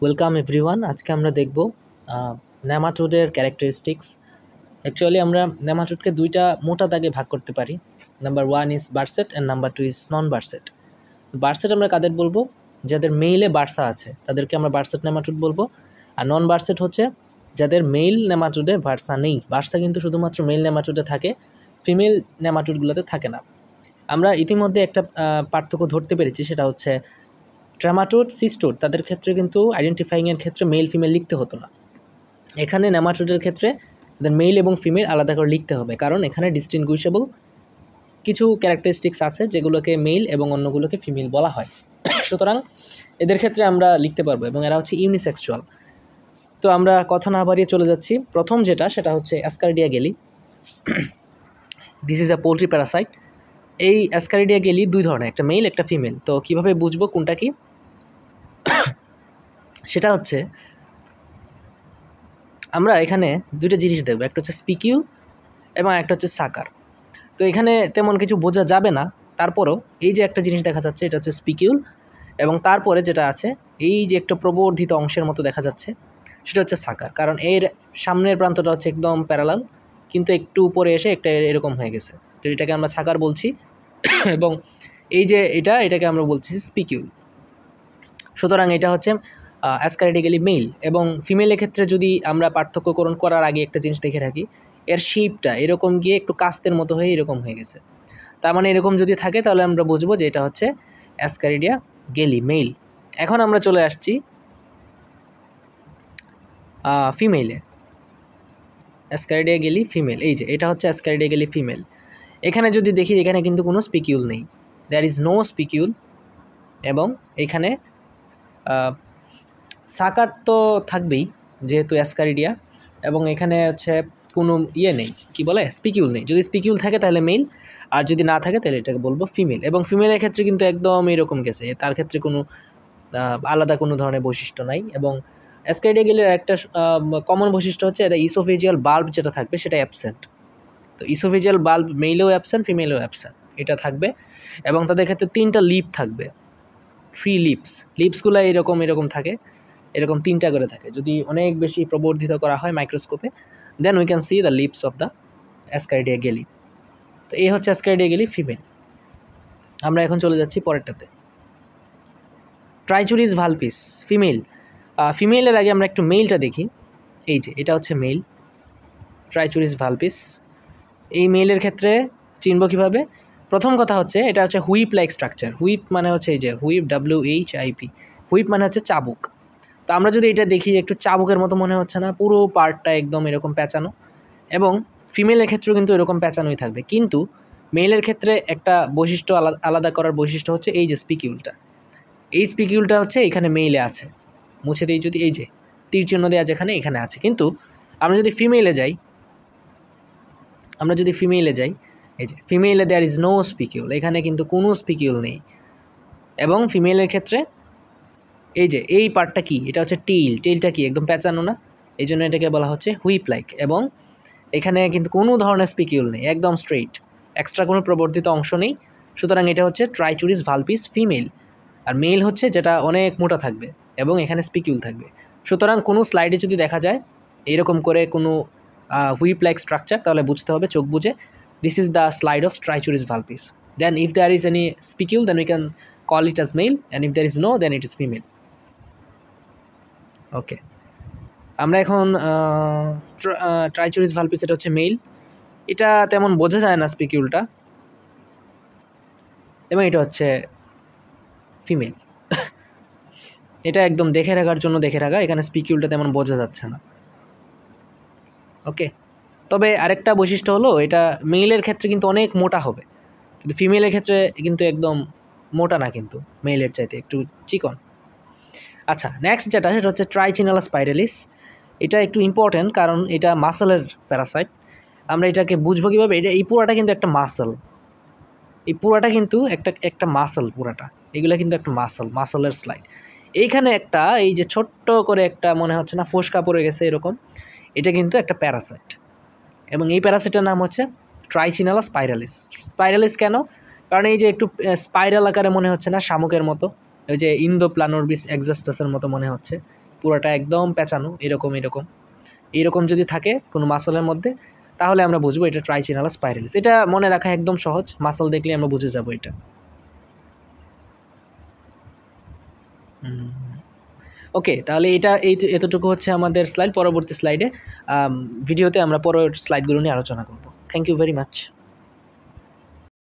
Welcome everyone. আজকে আমরা দেখব নেমাটোডের ক্যারেক্টারিস্টিক্স। অ্যাকচুয়ালি আমরা নেমাটোডকে দুইটা মোটা দাগে ভাগ করতে পারি। Number 1 is bursate and number 2 is non bursate. Bursate আমরা কাদের বলবো? যাদের মেইলে বার্সা আছে তাদেরকে আমরা বার্সেট নেমাটোড বলবো। আর নন বার্সেট হচ্ছে যাদের মেইল নেমাটোডে বার্সা নেই। বার্সা কিন্তু শুধুমাত্র মেইল নেমাটোডে থাকে, ফিমেল নেমাটোডগুলোতে থাকে না। আমরা ইতিমধ্যে একটা পার্থক্য ধরতে পেরেছি, সেটা হচ্ছে ট্রেমাটোড, সিস্টোড তাদের ক্ষেত্রে কিন্তু আইডেন্টিফাইংয়ের ক্ষেত্রে মেল ফিমেল লিখতে হতো না। এখানে নেমাটোডের ক্ষেত্রে তাদের মেল এবং ফিমেল আলাদা করে লিখতে হবে, কারণ এখানে ডিস্টিংগুইশেবল কিছু ক্যারেক্টারিস্টিক্স আছে যেগুলোকে মেল এবং অন্যগুলোকে ফিমেল বলা হয়। সুতরাং এদের ক্ষেত্রে আমরা লিখতে পারবো এবং এরা হচ্ছে ইউনিসেক্সুয়াল। তো আমরা কথা না বাড়িয়ে চলে যাচ্ছি। প্রথম যেটা, সেটা হচ্ছে অ্যাসকারিডিয়া গেলি। This is a poultry Parasite. এই অ্যাসকারিডিয়া গেলি দুই ধরনের, একটা মেল একটা ফিমেল। তো কীভাবে বুঝবো কোনটা কি? সেটা হচ্ছে আমরা এখানে দুইটা জিনিস দেখব, একটা হচ্ছে স্পিকিউল এবং একটা হচ্ছে সাকার। তো এখানে তেমন কিছু বোঝা যাবে না, তারপরেও এই যে একটা জিনিস দেখা যাচ্ছে এটা হচ্ছে স্পিকিউল, এবং তারপরে যেটা আছে এই যে একটা প্রবর্ধিত অংশের মতো দেখা যাচ্ছে সেটা হচ্ছে সাকার। কারণ এর সামনের প্রান্তটা হচ্ছে একদম প্যারালাল, কিন্তু একটু উপরে এসে একটা এরকম হয়ে গেছে, তো এটাকে আমরা সাকার বলছি। এবং এই যে এটাকে আমরা বলছি স্পিকিউল। সুতরাং এটা হচ্ছে অ্যাসকারিডিক্যালি মেল। এবং ফিমেলের ক্ষেত্রে যদি আমরা পার্থক্যকরণ করার আগে একটা জিনিস দেখে রাখি, এর শেপটা এরকম গিয়ে একটু কাস্তের মতো হয়ে এরকম হয়ে গেছে। তার মানে এরকম যদি থাকে তাহলে আমরা বুঝবো যে এটা হচ্ছে অ্যাসকারিডিয়া গেলি মেল। এখন আমরা চলে আসছি ফিমেলে। অ্যাসকারিডিয়া গেলি ফিমেল, এই যে এটা হচ্ছে অ্যাসকারিডিয়া গেলি ফিমেল। এখানে যদি দেখি এখানে কিন্তু কোনো স্পিকিউল নেই, দ্যার ইজ নো স্পিকিউল। এবং এখানে সাকার তো থাকবেই যেহেতু অ্যাসকারিডিয়া, এবং এখানে হচ্ছে কোনো নেই, কি বলে, স্পিকিউল নেই। যদি স্পিকিউল থাকে তাহলে মেল, আর যদি না থাকে তাহলে এটাকে বলবো ফিমেল। এবং ফিমেলের ক্ষেত্রে কিন্তু একদম এরকম গেছে, তার ক্ষেত্রে কোনো আলাদা কোনো ধরনের বৈশিষ্ট্য নাই। এবং অ্যাসকারিডিয়া গেলের একটা কমন বৈশিষ্ট্য হচ্ছে এটা ইসোফেজিয়াল বাল্ব যেটা থাকবে সেটা অ্যাবসেন্ট। তো ইসোফেজিয়াল বাল্ব মেলেও অ্যাবসেন্ট, ফিমেলেও অ্যাবসেন্ট, এটা থাকবে। এবং তাদের ক্ষেত্রে 3টা লিপ থাকবে, 3 লিপসগুলো এরকম থাকে, এরকম 3টা করে থাকে। যদি অনেক বেশি প্রবর্ধিত করা হয় মাইক্রোস্কোপে, then we can see the lips of the Ascaridia galli. তো এই হচ্ছে অ্যাসকারিডিয়া গেলি ফিমেল। আমরা এখন চলে যাচ্ছি পরেরটাতে, ট্রাইচুরিস ভালপিস ফিমেল। ফিমেলের আগে আমরা একটু মেলটা দেখি। এই যে এটা হচ্ছে মেল, ট্রাইচুরিস ভালপিস। এই মেলের ক্ষেত্রে চিনব কীভাবে? প্রথম কথা হচ্ছে এটা হচ্ছে হুইপ লাইক স্ট্রাকচার। হুইপ মানে হচ্ছে এই যে হুইপ, WHIP, হুইপ মানে হচ্ছে চাবুক। তো আমরা যদি এটা দেখি একটু চাবুকের মতো মনে হচ্ছে না? পুরো পার্টটা একদম এরকম প্যাঁচানো, এবং ফিমেলের ক্ষেত্রেও কিন্তু এরকম প্যাঁচানোই থাকবে। কিন্তু মেলের ক্ষেত্রে একটা বৈশিষ্ট্য আলাদা করার বৈশিষ্ট্য হচ্ছে এই যে স্পিকিউলটা। এই স্পিকিউলটা হচ্ছে এখানে মেইলে আছে, মুছে দিই যদি, এই যে তীর চিহ্ন দেওয়া যেখানে, এখানে আছে। কিন্তু আমরা যদি ফিমেলে যাই, এই যে ফিমেলে দেয়ার ইজ নো স্পিকিউল, এখানে কিন্তু কোনো স্পিকিউল নেই। এবং ফিমেলের ক্ষেত্রে এই যে এই পার্টটা কি, এটা হচ্ছে টেইলটা কি একদম প্যাঁচানো না, এই জন্য এটাকে বলা হচ্ছে হুইপ লাইক। এবং এখানে কিন্তু কোনো ধরনের স্পিকিউল নেই, একদম স্ট্রেইট, এক্সট্রা কোনো প্রবর্ধিত অংশ নেই। সুতরাং এটা হচ্ছে ট্রাইচুরিস ভালপিস ফিমেল। আর মেল হচ্ছে যেটা অনেক মোটা থাকবে এবং এখানে স্পিকিউল থাকবে। সুতরাং কোনো স্লাইডে যদি দেখা যায় এইরকম করে কোনো হুইপ লাইক স্ট্রাকচার, তাহলে বুঝতে হবে চোখ বুঝে this is the slide of Trichuris valpis. Then if there is any spicule, then we can call it as male, and if there is no, then it is female. Okay, আমরা এখন Trichuris valpis এটা হচ্ছে mail, এটা তেমন বোঝা যায় না স্পিকিউলটা, এবং এটা হচ্ছে ফিমেল। এটা একদম দেখে রাখার জন্য দেখে রাখা, এখানে স্পিকিউলটা তেমন বোঝা যাচ্ছে না। ওকে, তবে আরেকটা বৈশিষ্ট্য হলো এটা মেলের ক্ষেত্রে কিন্তু অনেক মোটা হবে, কিন্তু ফিমেলের ক্ষেত্রে কিন্তু একদম মোটা না, কিন্তু মেলের চাইতে একটু চিকন। আচ্ছা, নেক্সট যেটা সেটা হচ্ছে ট্রাইচিনালা স্পাইরালিস। এটা একটু ইম্পর্টেন্ট কারণ এটা মাসেলের প্যারাসাইট। আমরা এটাকে বুঝবো কীভাবে? এই পুরাটা কিন্তু একটা মাসেল, এই পুরাটা কিন্তু একটা মাসেল, পুরাটা এগুলো কিন্তু একটা মাসেলের স্লাইড। এইখানে একটা এই যে ছোট্ট করে একটা মনে হচ্ছে না ফোসকা পড়ে গেছে এরকম, এটা কিন্তু একটা প্যারাসাইট। এবং এই প্যারাসাইটের নাম হচ্ছে ট্রাইচিনালা স্পাইরালিস। স্পাইরালিস কেন? কারণ এই যে একটু স্পাইরাল আকারে মনে হচ্ছে না, শামুকের মতো, ওই যে ইন্দোপ্লানোরবিস এক্সাস্টাসের মতো মনে হচ্ছে, পুরোটা একদম পেঁচানো এরকম যদি থাকে কোনো মাসলের মধ্যে, তাহলে আমরা বুঝবো এটা ট্রাইচিনালা স্পাইরালিস। এটা মনে রাখা একদম সহজ, মাসল দেখলে আমরা বুঝে যাব এটা। ওকে, তাহলে এতটুকু হচ্ছে আমাদের স্লাইড। পরবর্তী স্লাইডে ভিডিওতে আমরা পরের স্লাইডগুলো নিয়ে আলোচনা করব। Thank you very much.